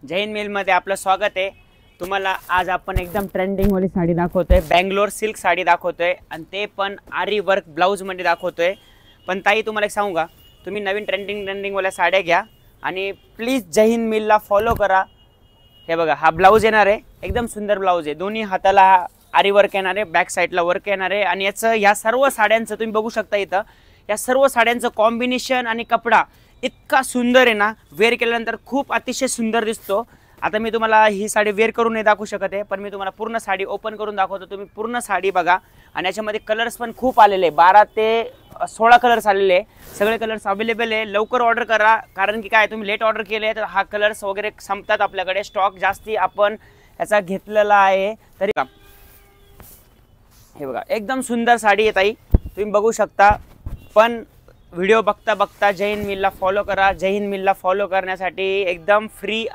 जय हिंद मिलमध्ये आपलं स्वागत आहे। तुम्हाला आज आपण एकदम ट्रेंडिंग वाली साडी दाखवतोय, बेंगलोर सिल्क साडी दाखवतोय आणि ते पण आरी वर्क ब्लाउज मध्ये दाखवतोय। पण ताई तुम्हाला एक सांगू का, तुम्ही नवीन ट्रेंडिंग वाल्या साड्या घ्या आणि प्लीज जय हिंद मिलला फॉलो करा। हे बघा, हा ब्लाउज येणार आहे, एकदम सुंदर ब्लाउज आहे, दोन्ही हाताला आरी वर्क येणार आहे, बॅक साइडला वर्क येणार आहे आणि याचं या सर्व साड्यांचं तुम्ही बघू शकता इथं, या सर्व साड्यांचं कॉम्बिनेशन आणि कपडा इतका सुंदर आहे ना, वेअर केल्यानंतर खूप अतिशय सुंदर दिसतो। आता मी तुम्हाला ही साडी वेअर करून नाही दाखवू शकत आहे, पण मी तुम्हाला पूर्ण साडी ओपन करून दाखवतो। तुम्ही पूर्ण साडी बघा आणि याच्यामध्ये कलर्स पण खूप आलेले, 12 ते 16 कलर्स आलेले, सगळे कलर्स अवेलेबल आहे। लवकर ऑर्डर करा, कारण की काय तुम्ही लेट ऑर्डर केले तर हा कलर्स वगैरे संपतात, आपल्याकडे स्टॉक जास्ती आपण याचा घेतलेला आहे। तरी हे बघा, एकदम सुंदर साडी आहे ताई, तुम्ही बघू शकता। पण व्हिडिओ बघता बघता जय हिंद मिलला फॉलो करा। जय हिंद मिलला फॉलो करण्यासाठी एकदम फ्री